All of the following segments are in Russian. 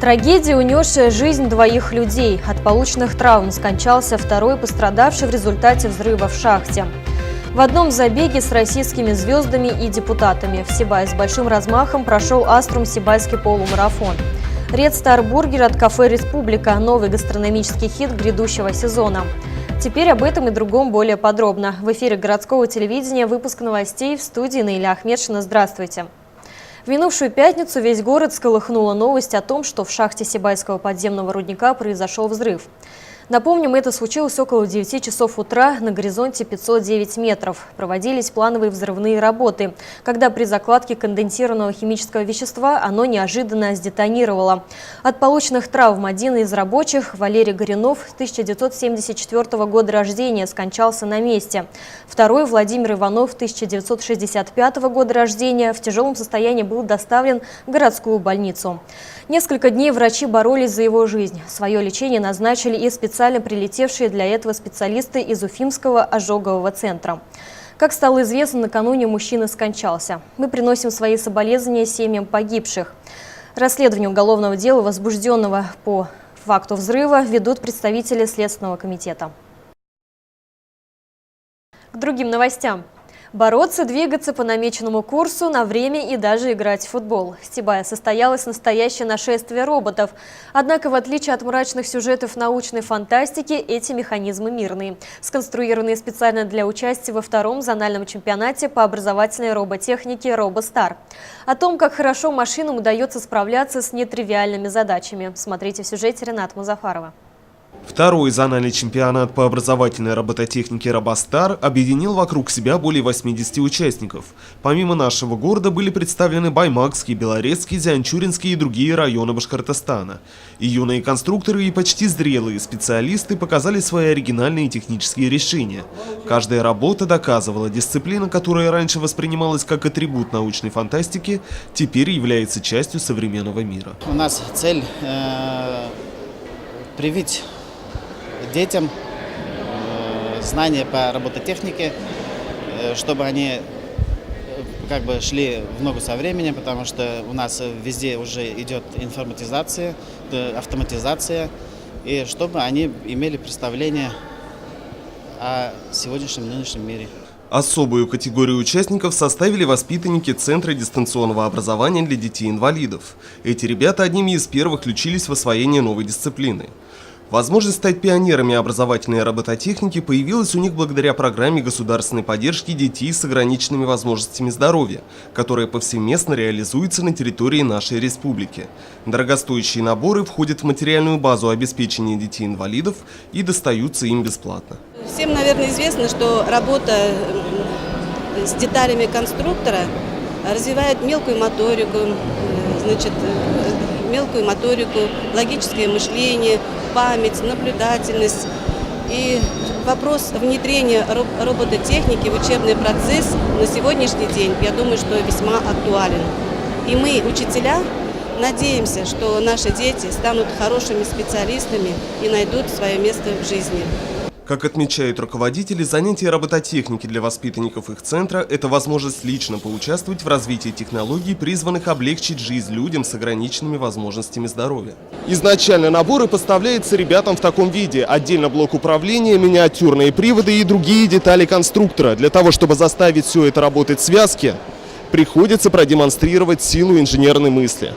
Трагедия, унесшая жизнь двоих людей. От полученных травм скончался второй пострадавший в результате взрыва в шахте. В одном забеге с российскими звездами и депутатами в Сибае с большим размахом прошел Аструм Сибайский полумарафон. Ред Стар Бургер от кафе «Республика» – новый гастрономический хит грядущего сезона. Теперь об этом и другом более подробно. В эфире городского телевидения выпуск новостей, в студии Наиля Ахмедшина. Здравствуйте. В минувшую пятницу весь город всколыхнула новость о том, что в шахте Сибайского подземного рудника произошел взрыв. Напомним, это случилось около 9 часов утра на горизонте 509 метров. Проводились плановые взрывные работы, когда при закладке конденсированного химического вещества оно неожиданно сдетонировало. От полученных травм один из рабочих, Валерий Горюнов, 1974 года рождения, скончался на месте. Второй, Владимир Иванов, 1965 года рождения, в тяжелом состоянии был доставлен в городскую больницу. Несколько дней врачи боролись за его жизнь. Свое лечение назначили и специально прилетевшие для этого специалисты из Уфимского ожогового центра. Как стало известно, накануне мужчина скончался. Мы приносим свои соболезнования семьям погибших. Расследование уголовного дела, возбужденного по факту взрыва, ведут представители Следственного комитета. К другим новостям. Бороться, двигаться по намеченному курсу на время и даже играть в футбол. В Сибае состоялось настоящее нашествие роботов. Однако, в отличие от мрачных сюжетов научной фантастики, эти механизмы мирные, сконструированные специально для участия во втором зональном чемпионате по образовательной роботехнике «Робостар». О том, как хорошо машинам удается справляться с нетривиальными задачами, смотрите в сюжете Рената Музафарова. Второй зональный чемпионат по образовательной робототехнике «Робостар» объединил вокруг себя более 80 участников. Помимо нашего города были представлены Баймакский, Белорецкий, Зианчуринский и другие районы Башкортостана. И юные конструкторы, и почти зрелые специалисты показали свои оригинальные технические решения. Каждая работа доказывала, дисциплина, которая раньше воспринималась как атрибут научной фантастики, теперь является частью современного мира. У нас цель привить детям знания по робототехнике, чтобы они шли в ногу со временем, потому что у нас везде уже идет информатизация, автоматизация, и чтобы они имели представление о сегодняшнем нынешнем мире. Особую категорию участников составили воспитанники Центра дистанционного образования для детей-инвалидов. Эти ребята одними из первых включились в освоение новой дисциплины. Возможность стать пионерами образовательной робототехники появилась у них благодаря программе государственной поддержки детей с ограниченными возможностями здоровья, которая повсеместно реализуется на территории нашей республики. Дорогостоящие наборы входят в материальную базу обеспечения детей-инвалидов и достаются им бесплатно. Всем, наверное, известно, что работа с деталями конструктора развивает мелкую моторику, логическое мышление, память, наблюдательность. И вопрос внедрения робототехники в учебный процесс на сегодняшний день, я думаю, что весьма актуален. И мы, учителя, надеемся, что наши дети станут хорошими специалистами и найдут свое место в жизни. Как отмечают руководители, занятия робототехники для воспитанников их центра – это возможность лично поучаствовать в развитии технологий, призванных облегчить жизнь людям с ограниченными возможностями здоровья. Изначально наборы поставляются ребятам в таком виде: отдельно блок управления, миниатюрные приводы и другие детали конструктора. Для того, чтобы заставить все это работать в связке, приходится продемонстрировать силу инженерной мысли.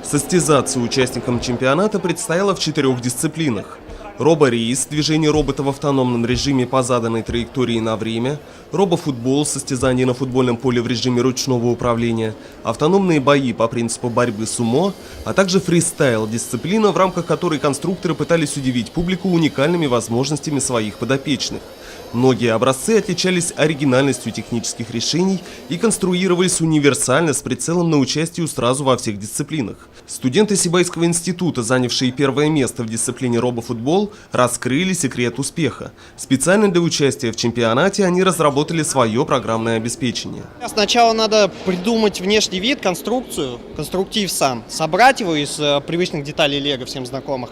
Состязаться участникам чемпионата предстояло в 4 дисциплинах. Роборейс – движение робота в автономном режиме по заданной траектории на время, робофутбол – состязание на футбольном поле в режиме ручного управления, автономные бои по принципу борьбы сумо, а также фристайл – дисциплина, в рамках которой конструкторы пытались удивить публику уникальными возможностями своих подопечных. Многие образцы отличались оригинальностью технических решений и конструировались универсально с прицелом на участие сразу во всех дисциплинах. Студенты Сибайского института, занявшие первое место в дисциплине робофутбол, раскрыли секрет успеха. Специально для участия в чемпионате они разработали свое программное обеспечение. Сначала надо придумать внешний вид, конструкцию, конструктив сам, собрать его из привычных деталей лего, всем знакомых.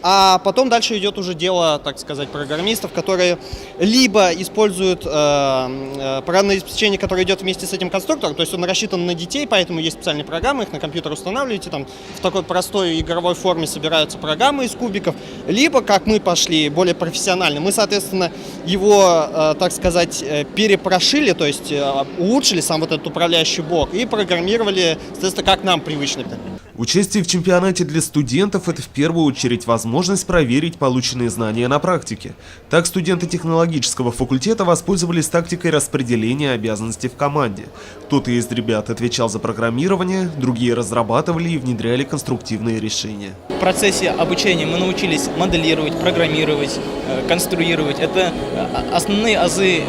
А потом дальше идет уже дело, так сказать, программистов, которые либо используют программное обеспечение, которое идет вместе с этим конструктором, то есть он рассчитан на детей, поэтому есть специальные программы, их на компьютер устанавливаете, там в такой простой игровой форме собираются программы из кубиков, либо, как мы пошли, более профессионально, мы, соответственно, его, так сказать, перепрошили, то есть улучшили сам вот этот управляющий блок и программировали, соответственно, как нам привычно. Участие в чемпионате для студентов – это в первую очередь возможность проверить полученные знания на практике. Так студенты технологического факультета воспользовались тактикой распределения обязанностей в команде. Кто-то из ребят отвечал за программирование, другие разрабатывали и внедряли конструктивные решения. В процессе обучения мы научились моделировать, программировать, конструировать. Это основные азы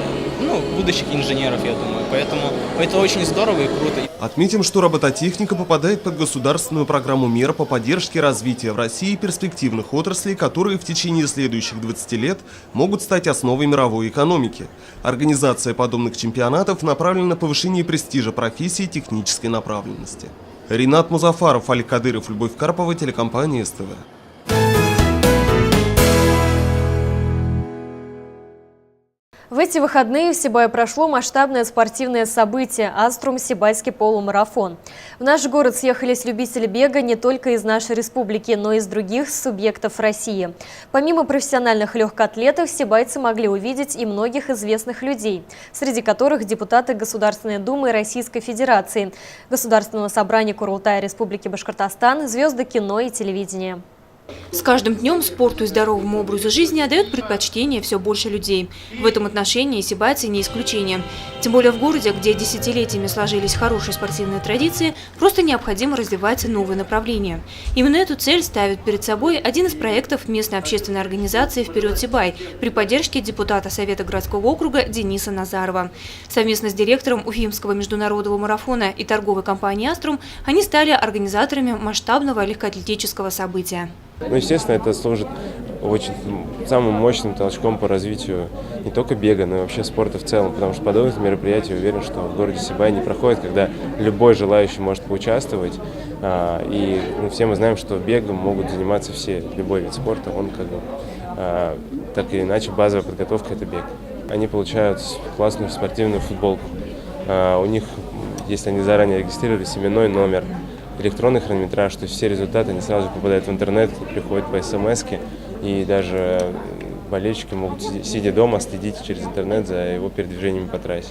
будущих инженеров, я думаю. Поэтому это очень здорово и круто. Отметим, что робототехника попадает под государственную программу мер по поддержке развития в России перспективных отраслей, которые в течение следующих 20 лет могут стать основой мировой экономики. Организация подобных чемпионатов направлена на повышение престижа профессии технической направленности. Ринат Музафаров, Алик Кадыров, Любовь Карпова, телекомпания СТВ. В эти выходные в Сибае прошло масштабное спортивное событие – Аструм Сибайский полумарафон. В наш город съехались любители бега не только из нашей республики, но и из других субъектов России. Помимо профессиональных легкоатлетов, сибайцы могли увидеть и многих известных людей, среди которых депутаты Государственной Думы Российской Федерации, Государственного собрания Курултая Республики Башкортостан, звезды кино и телевидения. С каждым днем спорту и здоровому образу жизни отдают предпочтение все больше людей. В этом отношении сибайцы не исключение. Тем более в городе, где десятилетиями сложились хорошие спортивные традиции, просто необходимо развивать новые направления. Именно эту цель ставит перед собой один из проектов местной общественной организации «Вперед Сибай» при поддержке депутата Совета городского округа Дениса Назарова. Совместно с директором Уфимского международного марафона и торговой компании «Аструм» они стали организаторами масштабного легкоатлетического события. Естественно, это служит очень самым мощным толчком по развитию не только бега, но и вообще спорта в целом, потому что подобные мероприятия, уверен, что в городе Сибай не проходят, когда любой желающий может поучаствовать. И все мы знаем, что бегом могут заниматься все, любой вид спорта, он так или иначе базовая подготовка – это бег. Они получают классную спортивную футболку. У них, если они заранее регистрировались, именной номер, электронный хронометраж, то есть все результаты они сразу попадают в интернет, приходят по смс-ке, и даже болельщики могут, сидя дома, следить через интернет за его передвижениями по трассе.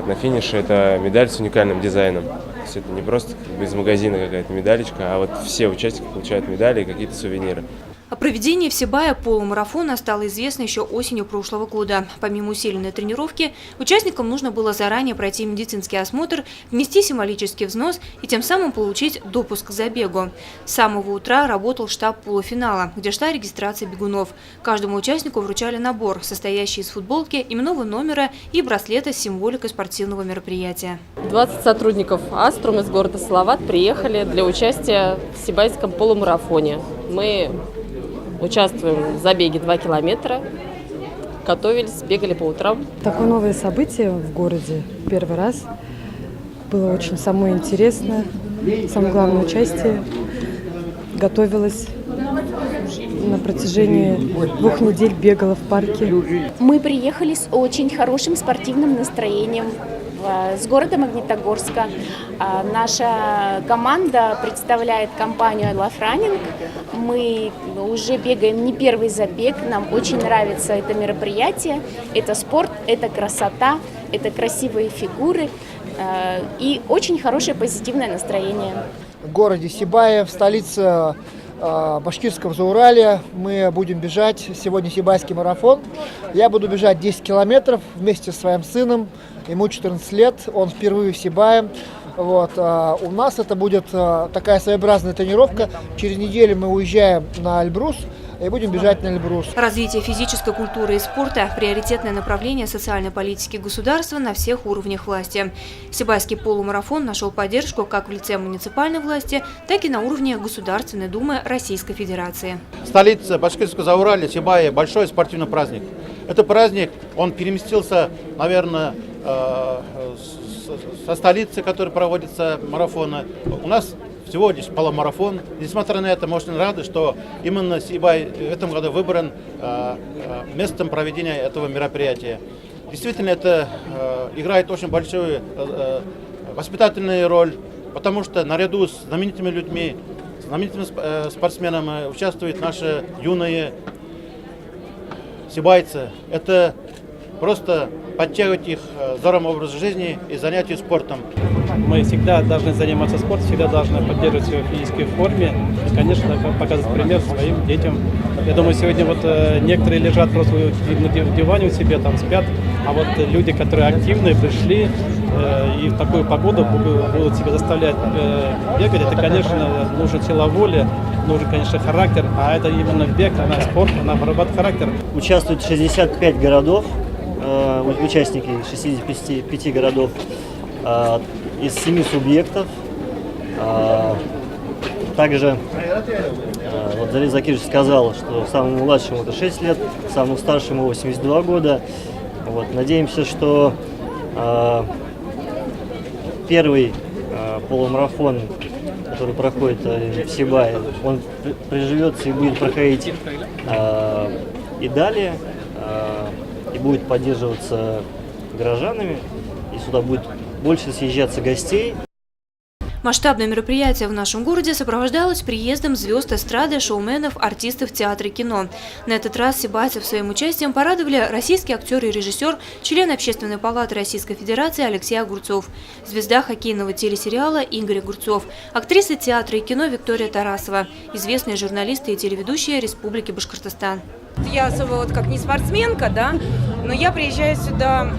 На финише это медаль с уникальным дизайном. То есть это не просто из магазина какая-то медалечка, а все участники получают медали и какие-то сувениры. О проведении в Сибае полумарафона стало известно еще осенью прошлого года. Помимо усиленной тренировки, участникам нужно было заранее пройти медицинский осмотр, внести символический взнос и тем самым получить допуск к забегу. С самого утра работал штаб полуфинала, где шла регистрация бегунов. Каждому участнику вручали набор, состоящий из футболки, именного номера и браслета с символикой спортивного мероприятия. 20 сотрудников Аструм из города Салават приехали для участия в Сибайском полумарафоне. Мы участвуем в забеге 2 километра, готовились, бегали по утрам. Такое новое событие в городе первый раз. Было очень самое интересное, самое главное участие. Готовилась на протяжении 2 недель, бегала в парке. Мы приехали с очень хорошим спортивным настроением с города Магнитогорска. Наша команда представляет компанию «Love Running». Мы уже бегаем не первый забег, нам очень нравится это мероприятие. Это спорт, это красота, это красивые фигуры и очень хорошее позитивное настроение. В городе Сибае, в столице Башкирского Зауралья, мы будем бежать сегодня Сибайский марафон. Я буду бежать 10 километров вместе с своим сыном. Ему 14 лет, он впервые в Сибае. Вот, у нас это будет такая своеобразная тренировка. Через неделю мы уезжаем на Эльбрус и будем бежать на Эльбрус. Развитие физической культуры и спорта – приоритетное направление социальной политики государства на всех уровнях власти. Сибайский полумарафон нашел поддержку как в лице муниципальной власти, так и на уровне Государственной Думы Российской Федерации. Столица Башкирского Зауралья, Сибая – большой спортивный праздник. Это праздник, он переместился, наверное, со столицы, которая проводится марафоны. У нас всего лишь полумарафон. Несмотря на это, мы очень рады, что именно Сибай в этом году выбран местом проведения этого мероприятия. Действительно, это играет очень большую воспитательную роль, потому что наряду с знаменитыми людьми, знаменитыми спортсменами участвуют наши юные сибайцы. Это просто подтягивать их здоровым образом жизни и занятию спортом. Мы всегда должны заниматься спортом, всегда должны поддерживать себя в физической форме и, конечно, показывать пример своим детям. Я думаю, сегодня вот некоторые лежат просто на диване у себя, там спят, а вот люди, которые активные, пришли и в такую погоду будут себя заставлять бегать, это, конечно, нужна сила воли, нужен, конечно, характер, а это именно бег, она спорт, она вырабатывает характер. Участвует 65 городов, участники 65 городов из 7 субъектов. Также вот Залил Закирович сказал, что самому младшему это 6 лет, самому старшему 82 года. Вот, надеемся, что первый полумарафон, который проходит в Сибае, он приживется и будет проходить и далее, и будет поддерживаться горожанами, и сюда будет больше съезжаться гостей. Масштабное мероприятие в нашем городе сопровождалось приездом звезд эстрады, шоуменов, артистов театра и кино. На этот раз сибайцев своим участием порадовали российский актер и режиссер, член Общественной палаты Российской Федерации Алексей Огурцов, звезда хоккейного телесериала Игорь Огурцов, актриса театра и кино Виктория Тарасова, известные журналисты и телеведущие Республики Башкортостан. Я особо вот как не спортсменка, да, но я приезжаю сюда,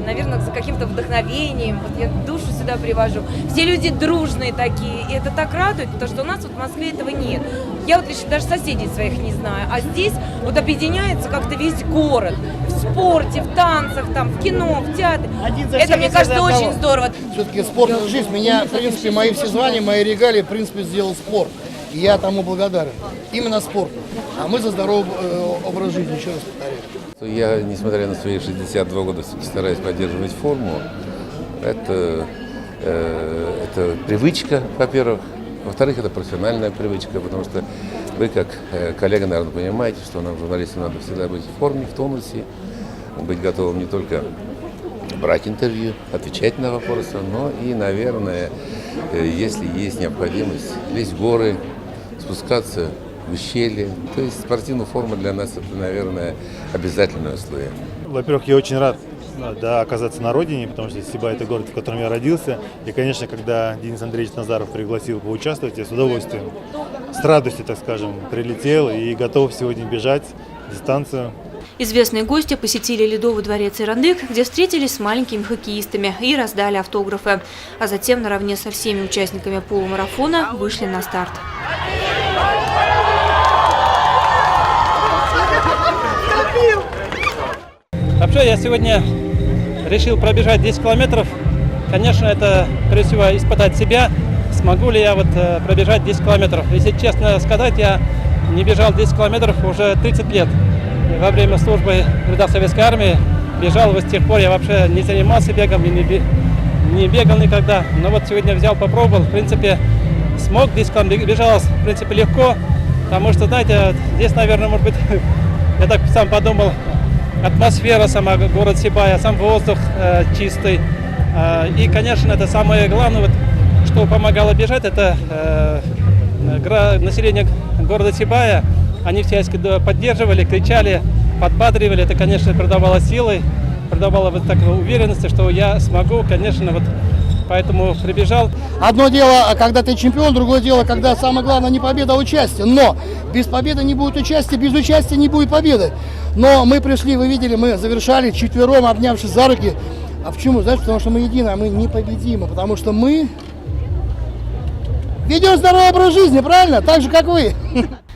наверное, за каким-то вдохновением, вот я душу сюда привожу. Все люди дружные такие, и это так радует, потому что у нас вот в Москве этого нет. Я вот еще даже соседей своих не знаю, а здесь вот объединяется как-то весь город. В спорте, в танцах, там, в кино, в театре. Это, мне кажется, очень здорово. Все-таки спортная жизнь, меня, в принципе, мои все звания, мои регалии, в принципе, сделал спорт. И я тому благодарен. Именно спорту. А мы за здоровый образ жизни, еще раз повторяю. Я, несмотря на свои 62 года, стараюсь поддерживать форму. Это привычка, во-первых. Во-вторых, это профессиональная привычка, потому что вы, как коллега, наверное, понимаете, что нам, журналистам, надо всегда быть в форме, в тонусе, быть готовым не только брать интервью, отвечать на вопросы, но и, наверное, если есть необходимость, лезть в горы, спускаться в ущелье. То есть спортивная форма для нас это, наверное, обязательное условие. Во-первых, я очень рад оказаться на родине, потому что Сибай – это город, в котором я родился. И, конечно, когда Денис Андреевич Назаров пригласил поучаствовать, я с удовольствием, с радостью, так скажем, прилетел и готов сегодня бежать дистанцию. Известные гости посетили Ледовый дворец Ирандык, где встретились с маленькими хоккеистами и раздали автографы. А затем наравне со всеми участниками полумарафона вышли на старт. Вообще, я сегодня решил пробежать 10 километров. Конечно, это, прежде всего, испытать себя. Смогу ли я пробежать 10 километров? Если честно сказать, я не бежал 10 километров уже 30 лет. Во время службы в рядах Советской армии бежал, с тех пор я вообще не занимался бегом и не бегал никогда. Но вот сегодня взял, попробовал, в принципе, смог, 10 километров бежалось, в принципе, легко. Потому что, знаете, здесь, наверное, может быть, я так сам подумал, атмосфера сама, город Сибая, сам воздух чистый. И, конечно, это самое главное, что помогало бежать, это население города Сибая. Они всячески поддерживали, кричали, подбадривали. Это, конечно, придавало силы, придавало такой уверенности, что я смогу, конечно, поэтому прибежал. Одно дело, когда ты чемпион, другое дело, когда самое главное не победа, а участие. Но без победы не будет участия, без участия не будет победы. Но мы пришли, вы видели, мы завершали четвером, обнявшись за руки. А почему? Знаешь, потому что мы едины, а мы непобедимы. Потому что мы ведем здоровый образ жизни, правильно? Так же, как вы.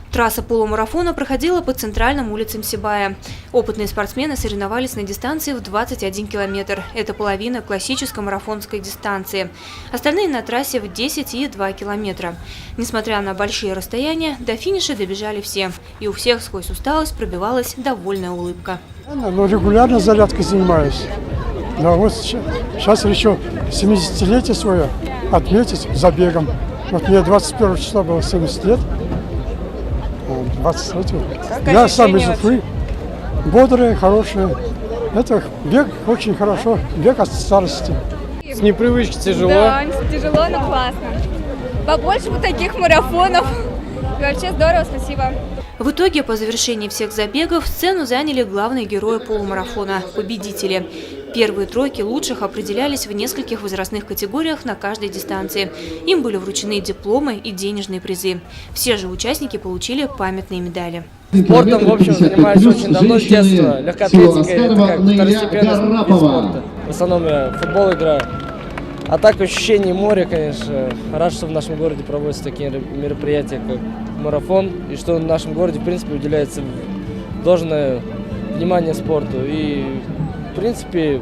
Трасса полумарафона проходила по центральным улицам Сибая. Опытные спортсмены соревновались на дистанции в 21 километр. Это половина классической марафонской дистанции. Остальные на трассе в 10 и 2 километра. Несмотря на большие расстояния, до финиша добежали все. И у всех сквозь усталость пробивалась довольная улыбка. Но регулярно зарядкой занимаюсь. Но вот сейчас решил 70-летие свое отметить забегом. Вот мне 21 числа было 70 лет. 23. Я сам из Уфы. Бодрый, хороший. Это бег очень хорошо. Бег от старости. С непривычки тяжело. Да, тяжело, но классно. Побольше вот таких марафонов. Вообще здорово, спасибо. В итоге, по завершении всех забегов, сцену заняли главные герои полумарафона – победители. Первые тройки лучших определялись в нескольких возрастных категориях на каждой дистанции. Им были вручены дипломы и денежные призы. Все же участники получили памятные медали. Спортом, в общем, занимаюсь очень давно, с детства. Легкоатлетика – это как второстепенный вид спорта. В основном я в футбол играю. А так, ощущение моря, конечно. Рад, что в нашем городе проводятся такие мероприятия, как марафон. И что в нашем городе, в принципе, уделяется должное внимание спорту. И, в принципе,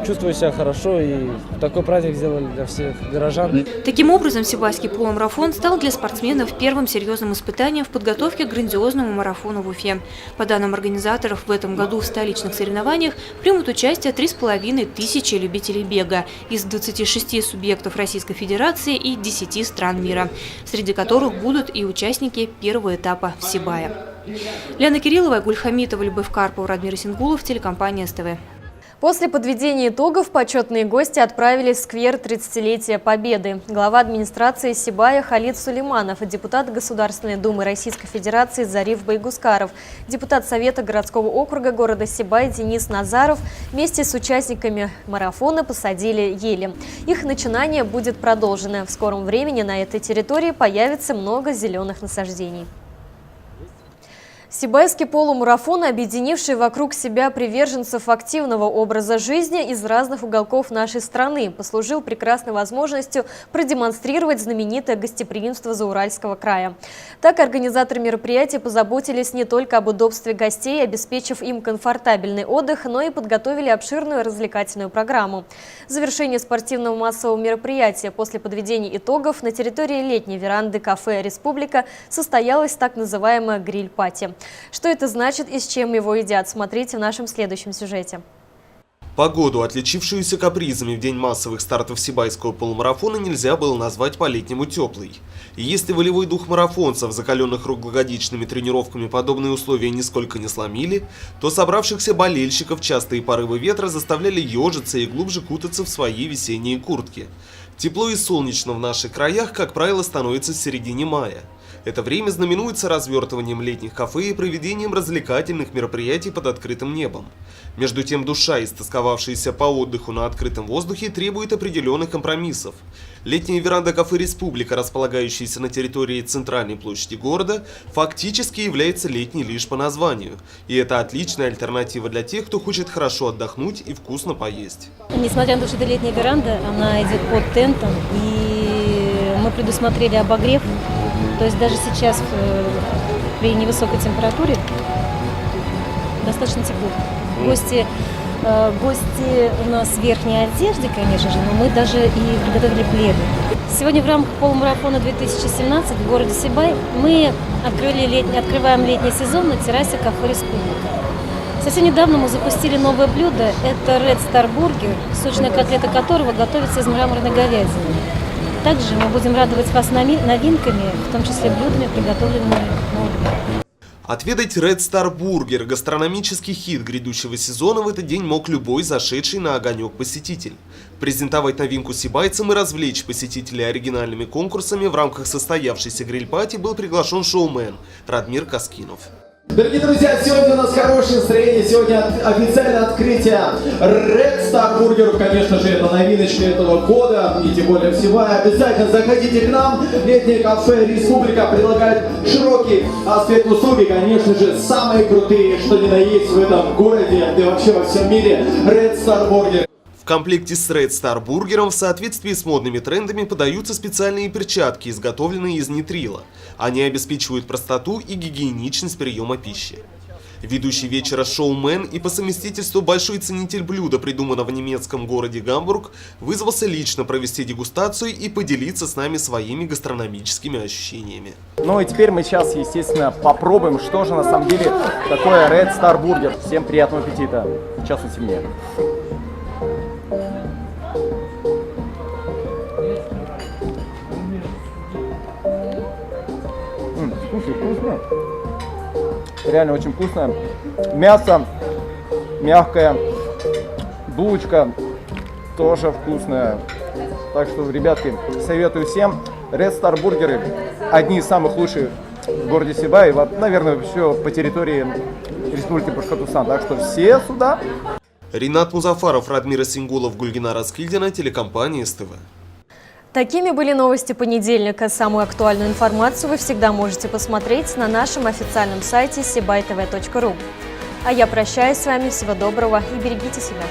чувствую себя хорошо, и такой праздник сделали для всех горожан. Таким образом, Сибайский полумарафон стал для спортсменов первым серьезным испытанием в подготовке к грандиозному марафону в Уфе. По данным организаторов, в этом году в столичных соревнованиях примут участие 3500 любителей бега из 26 субъектов Российской Федерации и 10 стран мира, среди которых будут и участники первого этапа в Сибае. Лена Кириллова, Айгуль Хамитова, Любовь Карпова, Радмир Сингулов, телекомпания СТВ. После подведения итогов почетные гости отправились в сквер 30-летия Победы. Глава администрации Сибая Халид Сулейманов, депутат Государственной Думы Российской Федерации Зариф Байгускаров, депутат Совета городского округа города Сибай Денис Назаров вместе с участниками марафона посадили ели. Их начинание будет продолжено. В скором времени на этой территории появится много зеленых насаждений. Сибайский полумарафон, объединивший вокруг себя приверженцев активного образа жизни из разных уголков нашей страны, послужил прекрасной возможностью продемонстрировать знаменитое гостеприимство Зауральского края. Так, организаторы мероприятия позаботились не только об удобстве гостей, обеспечив им комфортабельный отдых, но и подготовили обширную развлекательную программу. В завершении спортивного массового мероприятия после подведения итогов на территории летней веранды кафе «Республика» состоялась так называемая гриль-пати. Что это значит и с чем его едят, смотрите в нашем следующем сюжете. Погоду, отличившуюся капризами в день массовых стартов Сибайского полумарафона, нельзя было назвать по-летнему теплой. И если волевой дух марафонцев, закаленных круглогодичными тренировками, подобные условия нисколько не сломили, то собравшихся болельщиков частые порывы ветра заставляли ежиться и глубже кутаться в свои весенние куртки. Тепло и солнечно в наших краях, как правило, становится в середине мая. Это время знаменуется развертыванием летних кафе и проведением развлекательных мероприятий под открытым небом. Между тем, душа, истосковавшаяся по отдыху на открытом воздухе, требует определенных компромиссов. Летняя веранда кафе «Республика», располагающаяся на территории центральной площади города, фактически является летней лишь по названию. И это отличная альтернатива для тех, кто хочет хорошо отдохнуть и вкусно поесть. Несмотря на то, что это летняя веранда, она идет под тентом, и мы предусмотрели обогрев. То есть даже сейчас при невысокой температуре достаточно тепло. Гости у нас в верхней одежде, конечно же, но мы даже и приготовили пледы. Сегодня в рамках полумарафона 2017 в городе Сибай мы открываем летний сезон на террасе кафе «Республика». Совсем недавно мы запустили новое блюдо. Это Red Star Burger, сочная котлета которого готовится из мраморной говядины. Также мы будем радовать вас новинками, в том числе блюдами, приготовленными на угле. Отведать Red Star Burger, гастрономический хит грядущего сезона, в этот день мог любой зашедший на огонек посетитель. Презентовать новинку сибайцам и развлечь посетителей оригинальными конкурсами в рамках состоявшейся гриль-пати был приглашен шоумен Радмир Каскинов. Дорогие друзья, сегодня у нас хорошее настроение, сегодня официальное открытие Red Star Burger, конечно же, это новиночка этого года, и тем более всего. Обязательно заходите к нам, летнее кафе «Республика» предлагает широкий аспект услуги, конечно же, самые крутые, что ни на есть в этом городе, да и вообще во всем мире, Red Star Burger. В комплекте с Red Star бургером в соответствии с модными трендами подаются специальные перчатки, изготовленные из нитрила. Они обеспечивают простоту и гигиеничность приема пищи. Ведущий вечера шоумен и по совместительству большой ценитель блюда, придуманного в немецком городе Гамбург, вызвался лично провести дегустацию и поделиться с нами своими гастрономическими ощущениями. Ну и теперь мы сейчас, естественно, попробуем, что же на самом деле такое Red Star Burger. Всем приятного аппетита. В частности мне. Слушай, вкусно. Реально очень вкусно. Мясо мягкое. Булочка тоже вкусная. Так что, ребятки, советую всем. Red Star бургеры одни из самых лучших в городе Сибай. И, наверное, все по территории Республики Башкортостан. Так что все сюда. Ринат Музафаров, Радмира Сингулов, Гульгина Раскильдина, телекомпания СТВ. Такими были новости понедельника. Самую актуальную информацию вы всегда можете посмотреть на нашем официальном сайте sibaytv.ru. А я прощаюсь с вами. Всего доброго и берегите себя.